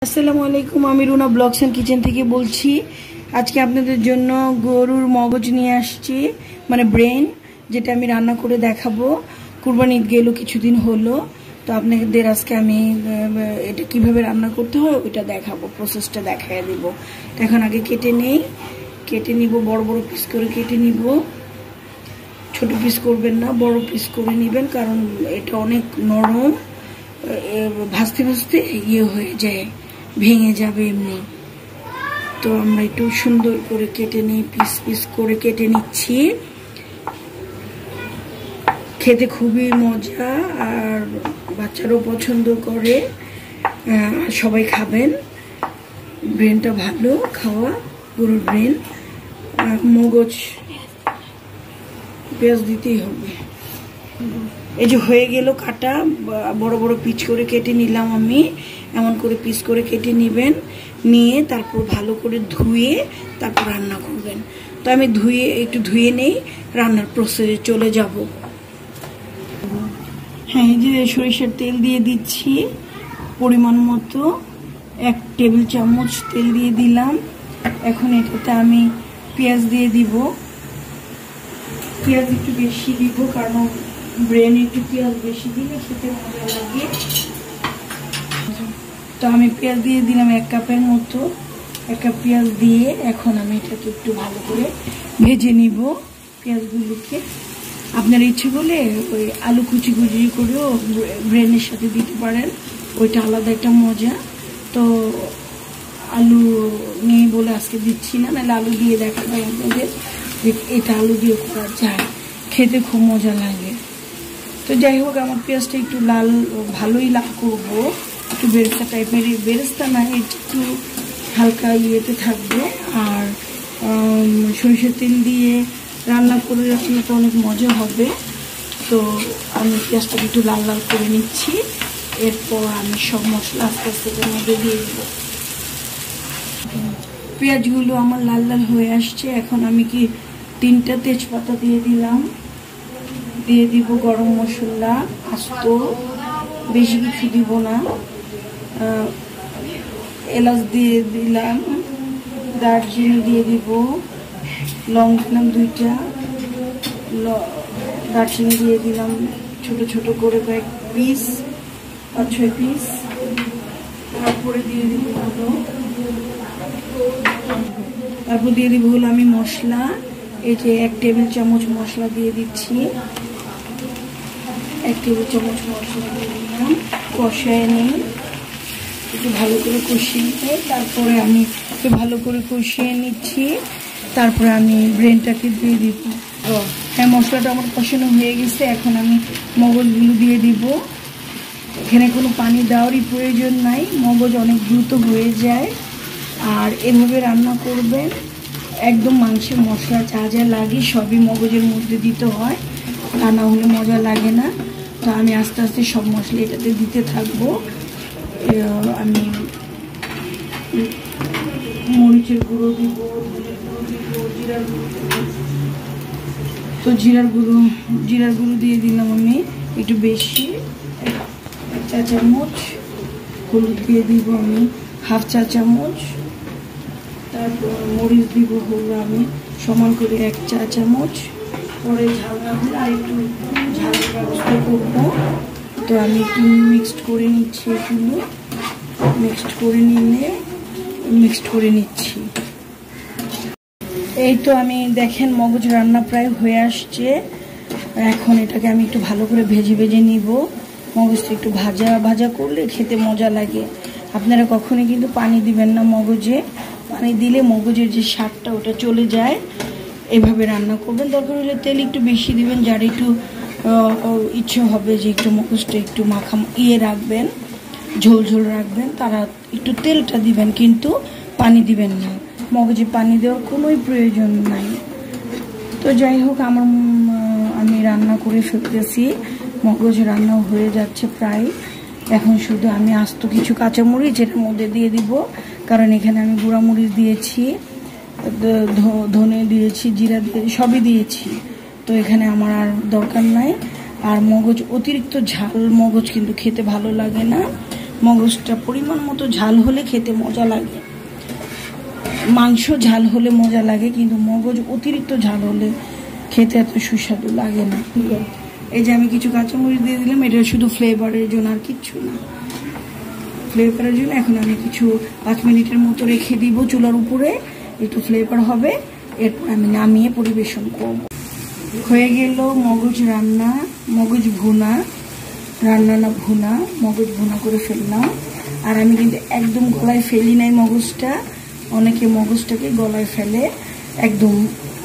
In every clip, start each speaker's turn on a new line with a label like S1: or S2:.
S1: আসসালামু আলাইকুম, আমি রুনা ব্লগস এন্ড কিচেন থেকে বলছি। আজকে আপনাদের জন্য গরুর মগজ নিয়ে আসছি, মানে ব্রেন, যেটা আমি রান্না করে দেখাবো। কুরবানি ঈদ গেল কিছুদিন হলো, তো আপনাদের আজকে আমি এটা কিভাবে রান্না করতে হয় ওইটা দেখাবো, প্রসেসটা দেখাই দিব। তো এখন আগে কেটে নিব, বড় বড় পিস করে কেটে নিব। ছোট পিস করবেন না, বড় পিস করে নেবেন, কারণ এটা অনেক নরম, ভাজতে ভাজতে ইয়ে হয়ে যায়, ভেঙে যাবে এমনি। তো আমরা একটু সুন্দর করে কেটে নিই, পিস পিস করে কেটে নিচ্ছি। খেতে খুবই মজা, আর বাচ্চারাও পছন্দ করে, সবাই খাবেন। ব্রেনটা ভালো খাওয়া, গরুর ব্রেন। মগজ পেঁয়াজ দিতেই হবে। এই যে হয়ে গেল কাটা, বড় বড় পিস করে কেটে নিলাম আমি। এমন করে পিস করে কেটে নেবেন, নিয়ে তারপর ভালো করে ধুয়ে তারপর রান্না করবেন। তো আমি একটু ধুয়ে নেই, রান্নার প্রসেসে চলে যাব। হ্যাঁ, এই যে সরিষার তেল দিয়ে দিচ্ছি পরিমাণ মতো, 1 টেবিল চামচ তেল দিয়ে দিলাম। এখন এটাতে আমি পেঁয়াজ দিয়ে দিব। পেঁয়াজ একটু বেশি দিব, কারণ ব্রেন একটু পেঁয়াজ বেশি দিলে খেতে মজা লাগে। তো আমি পেঁয়াজ দিয়ে দিলাম 1 কাপের মতো। 1 কাপ পেঁয়াজ দিয়ে এখন আমি এটাকে একটু ভালো করে ভেজে নিব পেঁয়াজগুলোকে। আপনার ইচ্ছে করলে ওই আলু কুচি কুচি করেও ব্রেনের সাথে দিতে পারেন, ওইটা আলাদা একটা মজা। তো আলু নেই বলে আজকে দিচ্ছি না, নাহলে আলু দিয়ে দেখা যায় আপনাদের, এটা আলু দিয়ে করা যায়, খেতে খুব মজা লাগে। তো যাই হোক, আমার পেঁয়াজটা একটু লাল, ভালোই লাল করবো, একটু বেরেস্তা টাইপের, বেরেস্তা না, একটু হালকা ইয়েতে থাকবে। আর সরিষার তেল দিয়ে রান্না করে রাখলে তো অনেক মজা হবে। তো আমি পেঁয়াজটাকে একটু লাল লাল করে নিচ্ছি। এরপর আমি সব মশলা আস্তে আস্তে এর মধ্যে দিয়ে দেব। পেঁয়াজগুলো আমার লাল লাল হয়ে আসছে। এখন আমি 3টা তেজপাতা দিয়ে দিলাম, দিয়ে দিব গরম মশলা আস্ত, বেশি কিছু দিব না। এলাচ দিয়ে দিলাম, দারচিনি দিয়ে দিব, লং দিলাম 2টা, দারচিনি দিয়ে দিলাম ছোট ছোট করে কয়েক পিস, 5-6 পিস। তারপরে দিয়ে দিব হলো আমি মশলা। এই যে 1 টেবিল চামচ মশলা দিয়ে দিচ্ছি, 1 টেবিল চামচ মশলা দিয়ে দিলাম। কষায় নিই, একটু ভালো করে কষিয়ে নিয়ে তারপরে আমি একটু ভালো করে কষিয়ে নিচ্ছি। তারপরে আমি ব্রেনটাকে দিয়ে দিব। হ্যাঁ, মশলাটা আমার কষানো হয়ে গেছে। এখন আমি মগজগুলো দিয়ে দিব। এখানে কোনো পানি দেওয়ারই প্রয়োজন নাই, মগজ অনেক দ্রুত হয়ে যায়। আর এভাবে রান্না করবেন, একদম মাংসের মশলা যা যা লাগে সবই মগজের মধ্যে দিতে হয়, তা না হলে মজা লাগে না। তো আমি আস্তে আস্তে সব মশলা এটাতে দিতে থাকবো। আমি মরিচের গুঁড়ো দিব, জিরার গুঁড়ো দিব। তো জিরার গুঁড়ো দিয়ে দিলাম আমি একটু বেশি, 1 চা চামচ। হলুদ দিয়ে দিব আমি 1/2 চা চামচ। তারপর মরিচ দিব হলো আমি সমান করে 1 চা চামচ। পরে ঝাল না হলে আর একটু ঝালের ব্যবস্থা করবো। তো আমি একটু মিক্সড করে নিচ্ছি, এগুলো মিক্সড করে নিচ্ছি। এই তো আমি দেখেন মগজ রান্না প্রায় হয়ে আসছে। এখন এটাকে আমি একটু ভালো করে ভেজে নিব। মগজটা একটু ভাজা করলে খেতে মজা লাগে। আপনারা কখনোই কিন্তু পানি দিবেন না মগজে, পানি দিলে মগজের যে স্বাদটা ওটা চলে যায়। এভাবে রান্না করবেন। দরকার হলে তেল একটু বেশি দিবেন, যার একটু ইচ্ছে হবে যে একটু মগজটা একটু রাখবেন, ঝোল রাখবেন, তারা একটু তেলটা দিবেন, কিন্তু পানি দিবেন না। মগজে পানি দেওয়ার কোনোই প্রয়োজন নাই। তো যাই হোক, আমি রান্না করে ফেলতেছি, মগজ রান্না হয়ে যাচ্ছে প্রায়। এখন শুধু আমি আস্ত কিছু কাঁচামরিচ এর মধ্যে দিয়ে দিব, কারণ এখানে আমি গুঁড়ামরিচ দিয়েছি, ধনে দিয়েছি, জিরা দিয়েছি, সবই দিয়েছি। তো এখানে আমার আর দরকার নাই। আর মগজ অতিরিক্ত ঝাল মগজ কিন্তু খেতে ভালো লাগে না। মগজটা পরিমাণ মতো ঝাল হলে খেতে মজা লাগে, মাংস ঝাল হলে মজা লাগে, কিন্তু মগজ অতিরিক্ত ঝাল হলে খেতে এত সুস্বাদু লাগে না। এই যে আমি কিছু কাঁচামরিচ দিয়ে দিলাম, এটা শুধু ফ্লেভারের জন্য আর কিচ্ছু না, ফ্লেভারের জন্য। এখন আমি কিছু 5 মিনিটের মতো রেখে দিব চুলার উপরে, একটু ফ্লেভার হবে, এরপর আমি নামিয়ে পরিবেশন করব। হয়ে গেল মগজ রান্না, মগজ ভুনা, রান্না না ভুনা, মগজ ভুনা করে ফেললাম। আর আমি কিন্তু একদম গলায় ফেলি নাই মগজটা, অনেকে মগজটাকে গলায় ফেলে, একদম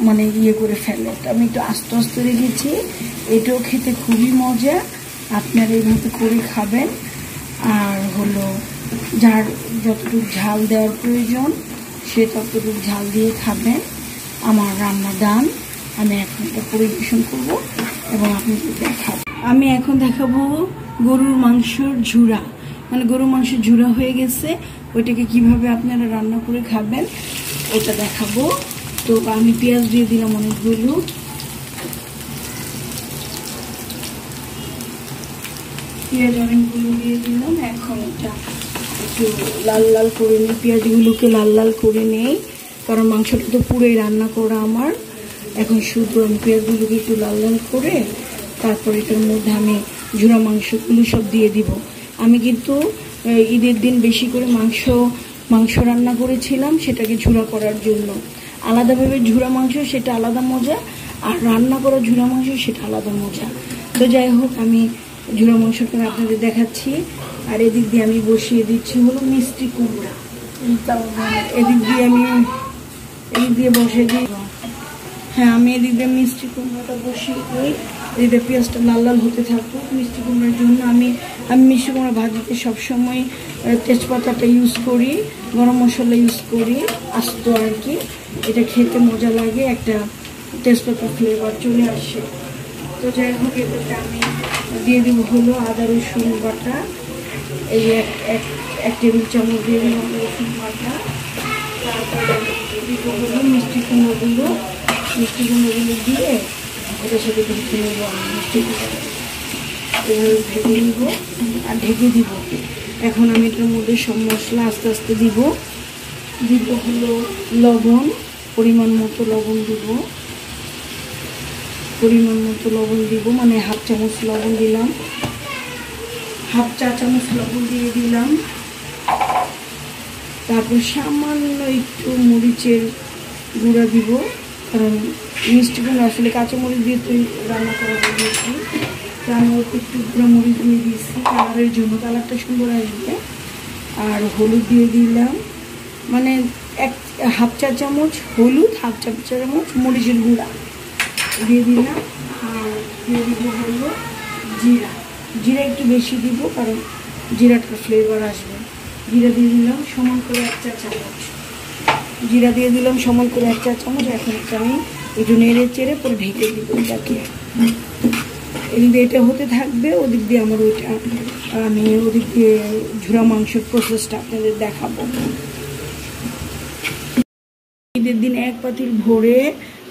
S1: মানে ইয়ে করে ফেলে, আমি একটু আস্তে আস্তে রেখেছি। এটাও খেতে খুবই মজা, আপনারা এইভাবে করে খাবেন। আর হলো যার যতটুকু ঝাল দেওয়ার প্রয়োজন সে ততটুকু ঝাল দিয়ে খাবেন। আমার রান্না ডান, আমি এখন এটা পরিবেশন করব এবং আপনাদের দেখাবো। আমি এখন দেখাবো গরুর মাংসর ঝুরা, মানে গরুর মাংসের ঝুরা হয়ে গেছে, ওইটাকে কিভাবে আপনারা রান্না করে খাবেন ওটা দেখাবো। তো আমি পেঁয়াজ দিয়ে দিলাম অনেকগুলো, পেঁয়াজ অনেকগুলো দিয়ে দিলাম। এখন এটা একটু লাল লাল করে নিই, পেঁয়াজগুলোকে লাল লাল করে নেই, কারণ মাংসটা তো পুরোই রান্না করা আমার। এখন শুধু আমি পেঁয়াজগুলোকে একটু লাল লাল করে তারপর এটার মধ্যে আমি ঝুরা মাংসগুলো সব দিয়ে দিব। আমি কিন্তু ঈদের দিন বেশি করে মাংস রান্না করেছিলাম, সেটাকে ঝুরা করার জন্য। আলাদাভাবে ঝুরা মাংস সেটা আলাদা মজা, আর রান্না করা ঝুরা মাংস সেটা আলাদা মজা। তো যাই হোক, আমি ঝুরা মাংসটা আপনাদের দেখাচ্ছি। আর এদিক দিয়ে আমি বসিয়ে দিচ্ছি হলো মিষ্টি কুমড়া, এদিক দিয়ে বসিয়ে দিই। হ্যাঁ, আমি এদিক দিয়ে মিষ্টি কুমড়াটা বসিয়ে দিই, এদিকে পেঁয়াজটা লাল লাল হতে থাকুক। মিষ্টি কুমড়ার জন্য আমি মিষ্টি কুমড়া ভাজিতে সবসময় তেজপাতাটা ইউজ করি, গরম মশলা ইউজ করি আস্ত আর কি, এটা খেতে মজা লাগে, একটা তেজপাতা ফ্লেভার চলে আসে। তো যাই হোক, এটাতে আমি দিয়ে দেবো হলো আদা রসুন বাটা, এই এক টেবিল চামচ দিয়ে দিলাম রসুন বাটা। তারপরে দিব হলো মিষ্টি কুমড়োগুলো দিয়ে এটার সাথে ভেজে নেবো। আমি মিষ্টি কুমড়ো এভাবে ভেজে নেবো আর ঢেকে দিব। এখন আমি এটার মধ্যে সব মশলা আস্তে আস্তে দিব হলো লবণ, পরিমাণ মতো লবণ দিব, মানে হাফ চামচ লবণ দিলাম, হাফ চা চামচ লবণ দিয়ে দিলাম। তারপর সামান্য একটু মরিচের গুঁড়া দিব, কারণ মিষ্টি কুমড়া আসলে কাঁচামরিচ দিয়ে তো রান্না করা হয়েছি, তো আমি ওকে একটু গুঁড়া মরিচ দিয়ে দিয়েছি কালারের জন্য, কালারটা সুন্দর আসবে। আর হলুদ দিয়ে দিলাম, মানে হাফ চা চামচ হলুদ, হাফ চা চামচ মরিচের গুঁড়া দিয়ে দিলাম। আর দিয়ে দিব হলো জিরা একটু বেশি দিব, কারণ জিরাটার ফ্লেভার আসবে। জিরা দিয়ে দিলাম সমান করে 1 চা চামচ, জিরা দিয়ে দিলাম সমান করে 1 চা চামচ। এখন আমি একটু নেড়ে চেড়ে পরে ঢেকে দিব এটাকে, এদিক দিয়ে এটা হতে থাকবে, ওদিক দিয়ে আমার আমি ওদিক দিয়ে ঝুরা মাংসের প্রসেসটা আপনাদের দেখাবো। ঈদের দিন 1 পাতিল ভরে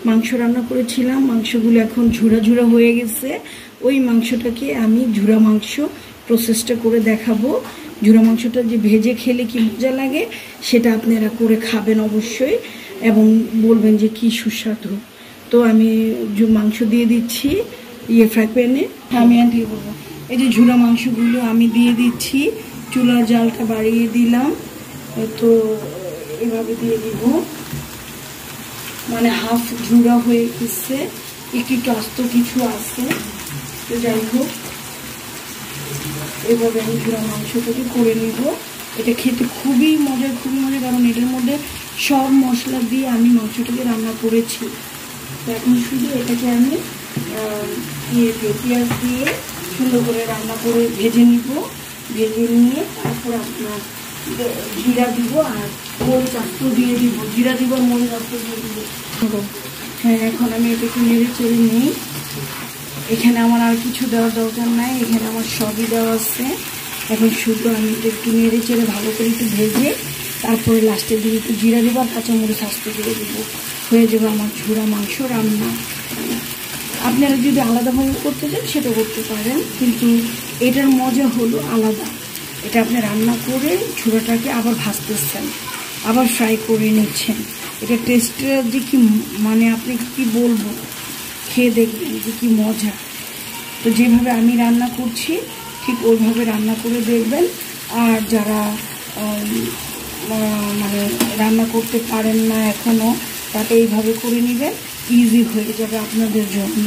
S1: মাংস রান্না করেছিলাম, মাংসগুলো এখন ঝুরা হয়ে গেছে। ওই মাংসটাকে আমি ঝুরা মাংস প্রসেসটা করে দেখাবো। ঝুরা মাংসটা যে ভেজে খেলে কি মজা লাগে সেটা আপনারা করে খাবেন অবশ্যই, এবং বলবেন যে কি সুস্বাদু। তো আমি মাংস দিয়ে দিচ্ছি ফ্রাই প্যানে, আমি দিয়ে বলবো। এই যে ঝুরা মাংসগুলো আমি দিয়ে দিচ্ছি, চুলার জালটা বাড়িয়ে দিলাম, তো এভাবে দিয়ে দিব, মানে হাফ ঝুরা হয়ে গেছে, একটু আস্ত কিছু আছে। তো যাই হোক, এভাবে আমি ঝুরা মাংসটাকে করে নিব। এটা খেতে খুবই মজা, কারণ এটার মধ্যে সব মশলা দিয়ে আমি মাংসটাকে রান্না করেছি। তো এখন শুধু এটাকে আমি পেঁয়াজ দিয়ে সুন্দর করে রান্না করে ভেজে নিয়ে তারপর আপনার জিরা দিব আর মরিচ আস্ত দিয়ে দিব, জিরা দিব আর মরিচ আস্ত দিয়ে দিব। হ্যাঁ, এখন আমি এটাকে নেড়ে চেড়ে নিই। এখানে আমার আর কিছু দেওয়ার দরকার নাই, এখানে আমার সবই দেওয়া আছে। এখন শুধু আমি এটা একটু নেড়ে চেড়ে ভালো করে একটু ভেজে তারপরে লাস্টের দিকে একটু জিরা দিব আর কাঁচামরিচ আস্ত দিয়ে দিব, হয়ে যাবে আমার ঝুরা মাংস রান্না। আপনারা যদি আলাদাভাবে করতে চান সেটা করতে পারেন, কিন্তু এটার মজা হলো আলাদা। এটা আপনি রান্না করে ঝুড়োটাকে আবার ভাজতেছেন, আবার ফ্রাই করে নিচ্ছেন। এটা টেস্টটা যে কি মানে আপনি কি বলবো, খেয়ে দেখবেন যে কি মজা। তো যেভাবে আমি রান্না করছি ঠিক ওইভাবে রান্না করে দেখবেন। আর যারা মানে রান্না করতে পারেন না এখনও, তাকে এইভাবে করে নেবেন, ইজি হয়ে যাবে আপনাদের জন্য।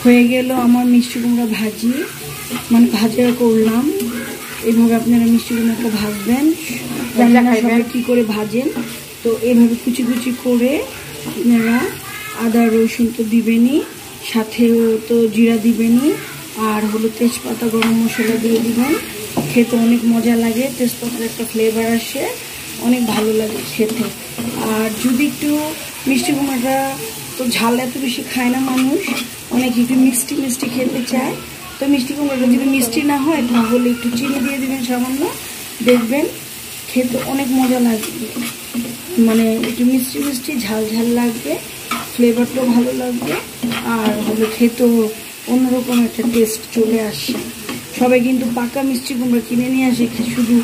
S1: হয়ে গেল আমার মিষ্টি কুমড়া ভাজি, মানে ভাজা করলাম। এইভাবে আপনারা মিষ্টি কুমড়াটা ভাজবেন, সবাই কী করে ভাজেন। তো এইভাবে কুচি কুচি করে আপনারা আদা রসুন তো দিবেনই, সাথেও তো জিরা দিবেনই, আর হলো তেজপাতা গরম মশলা দিয়ে দিবেন। খেতে অনেক মজা লাগে, তেজপাতার একটা ফ্লেভার আসে, অনেক ভালো লাগে খেতে। আর যদি একটু মিষ্টি কুমড়াটা তো ঝাল এত বেশি খায় না মানুষ, অনেকে একটু মিষ্টি মিষ্টি খেতে চায়। তো মিষ্টি কুমড়াটা যদি মিষ্টি না হয় তাহলে একটু চিনি দিয়ে দেবেন সামান্য, দেখবেন খেতে অনেক মজা লাগবে। মানে একটু মিষ্টি মিষ্টি ঝাল ঝাল লাগবে, ফ্লেভারটাও ভালো লাগবে, আর হলো খেতেও অন্যরকম একটা টেস্ট চলে আসে। সবাই কিন্তু পাকা মিষ্টি কুমড়া কিনে নিয়ে আসে শুধু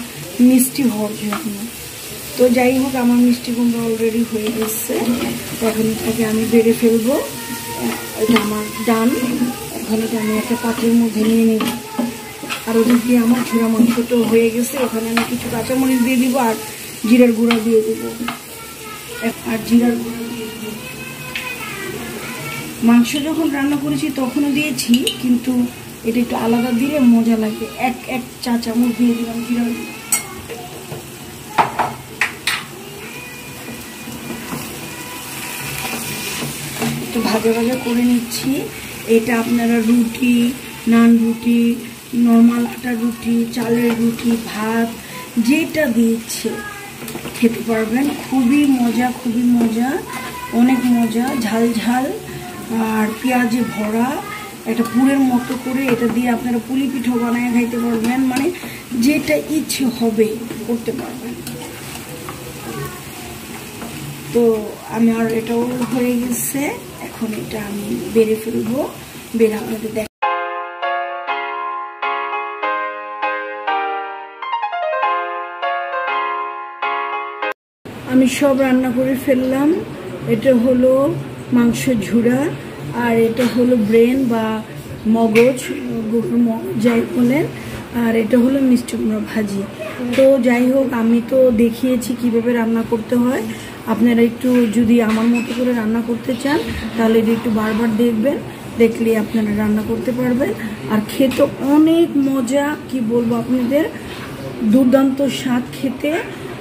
S1: মিষ্টি হওয়ার জন্য। তো যাই হোক, আমার মিষ্টি কুমড়া অলরেডি হয়ে গেছে, এখন এটাকে আমি বেড়ে ফেলবো। এটা আমার ডান। এখন এটা আমি একটা পাত্রের মধ্যে নিয়ে নেব। আর ওদিক দিয়ে আমার ঝুরা মাংসটাও হয়ে গেছে, ওখানে আমি কিছু কাঁচামরিচ দিয়ে দিব আর জিরার গুঁড়া দিয়ে দেবো। আর জিরার গুঁড়া দিয়ে দেবো, মাংস যখন রান্না করেছি তখনও দিয়েছি, কিন্তু এটা একটু আলাদা দিলে মজা লাগে। এক চা চামচ দিয়ে দিলাম জিরার গুঁড়া। একটু ভাজা ভাজা করে নিচ্ছি। এটা আপনারা রুটি, নান রুটি, নর্মাল আটার রুটি, চালের রুটি, ভাত যেটা দিচ্ছে খেতে পারবেন। খুবই মজা, খুবই মজা, অনেক মজা, ঝাল ঝাল আর পেঁয়াজে ভরা, একটা পুরের মতো করে এটা দিয়ে আপনারা পুলি পিঠা বানায় খাইতে পারবেন। মানে যেটা ইচ্ছে হবে করতে পারবেন। তো আমার এটাও হয়ে গেছে, এখন এটা আমি বেড়ে ফেলবো, বেড়ে আপনাদের দেখ। আমি সব রান্না করে ফেললাম। এটা হলো মাংস ঝুড়া, আর এটা হলো ব্রেন বা মগজ, যাই বলেন, আর এটা হলো মিষ্টি কুমড়া ভাজি। তো যাই হোক, আমি তো দেখিয়েছি কিভাবে রান্না করতে হয়। আপনারা একটু যদি আমার মতো করে রান্না করতে চান তাহলে এটা একটু বারবার দেখবেন, দেখলে আপনারা রান্না করতে পারবেন। আর খেতে অনেক মজা, কি বলবো আপনাদের, দুর্দান্ত স্বাদ খেতে।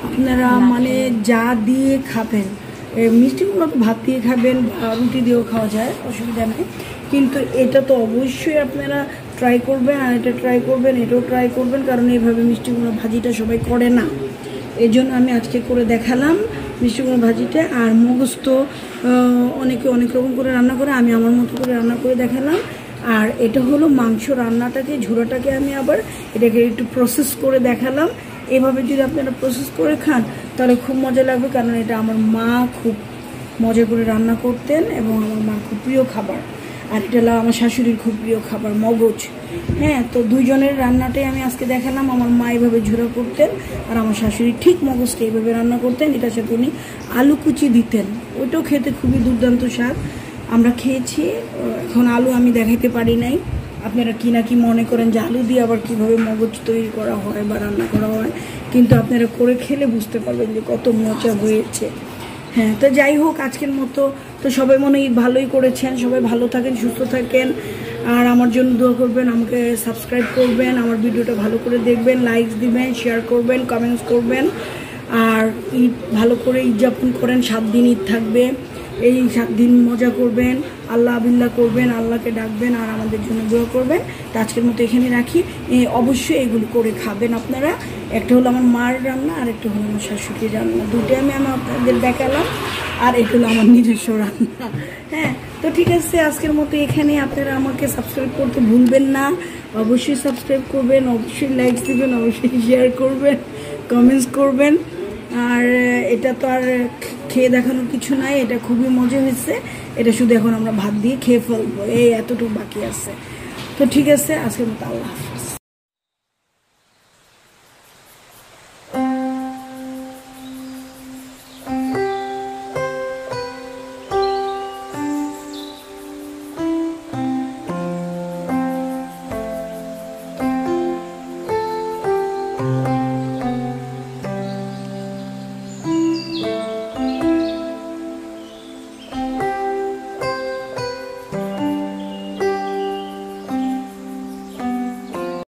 S1: আপনারা মানে যা দিয়ে খাবেন, মিষ্টি কুমড়া তো ভাত দিয়ে খাবেন বা রুটি দিয়েও খাওয়া যায়, অসুবিধা নেই। কিন্তু এটা তো অবশ্যই আপনারা ট্রাই করবেন, আর এটা ট্রাই করবেন, এটাও ট্রাই করবেন, কারণ এইভাবে মিষ্টি কুমড়া ভাজিটা সবাই করে না। এই জন্য আমি আজকে করে দেখালাম মিষ্টি কুমড়া ভাজিটা। আর মগজ তো অনেকে অনেক রকম করে রান্না করে, আমি আমার মতো করে রান্না করে দেখালাম। আর এটা হলো মাংস রান্নাটাকে, ঝুড়োটাকে আমি আবার এটাকে একটু প্রসেস করে দেখালাম। এভাবে যদি আপনারা প্রসেস করে খান তাহলে খুব মজা লাগবে, কারণ এটা আমার মা খুব মজা করে রান্না করতেন এবং আমার মার খুব প্রিয় খাবার। আর এটা হলো আমার শাশুড়ির খুব প্রিয় খাবার, মগজ। হ্যাঁ, তো দুইজনের রান্নাটাই আমি আজকে দেখালাম। আমার মা এইভাবে ঝুড়ো করতেন আর আমার শাশুড়ি ঠিক মগজটা এইভাবে রান্না করতেন। এটার সাথে উনি আলু কুচি দিতেন, ওইটাও খেতে খুবই দুর্দান্ত স্বাদ। আমরা খেয়েছি। এখন আলু আমি দেখাইতে পারি নাই, আপনারা কি না কি মনে করেন যে আলু দিয়ে আবার কীভাবে মগজ তৈরি করা হয় বা রান্না করা হয়, কিন্তু আপনারা করে খেলে বুঝতে পারবেন যে কত মজা হয়েছে। হ্যাঁ, তো যাই হোক, আজকের মতো তো সবাই মনে হয় ভালোই করেছেন। সবাই ভালো থাকেন, সুস্থ থাকেন, আর আমার জন্য দোয়া করবেন, আমাকে সাবস্ক্রাইব করবেন, আমার ভিডিওটা ভালো করে দেখবেন, লাইকস দিবেন, শেয়ার করবেন, কমেন্টস করবেন। আর ঈদ ভালো করে ঈদ যাপন করেন, 7 দিন ঈদ থাকবে, এই 7 দিন মজা করবেন, আল্লাহ আবিল্লাহ করবেন, আল্লাহকে ডাকবেন আর আমাদের জন্য দোয়া করবেন। তো আজকের মতো এখানে রাখি। অবশ্যই এগুলো করে খাবেন আপনারা। একটা হলো আমার মার রান্না, আর একটা হলো আমার শাশুড়ির রান্না, দুটোই আমি আপনাদের দেখালাম। আর এটা হলো আমার নিজস্ব রান্না। হ্যাঁ, তো ঠিক আছে, আজকের মতো এখানে। আপনারা আমাকে সাবস্ক্রাইব করতে ভুলবেন না, অবশ্যই সাবস্ক্রাইব করবেন, অবশ্যই লাইক দিবেন, অবশ্যই শেয়ার করবেন, কমেন্টস করবেন। আর এটা তো আর খেয়ে দেখানোর কিছু নাই, এটা খুবই মজা হয়েছে। এটা শুধু এখন আমরা ভাত দিয়ে খেয়ে ফেলবো, এই এতটুকু বাকি আছে। তো ঠিক আছে, আজকের মতো আল্লাহ হাফেজ।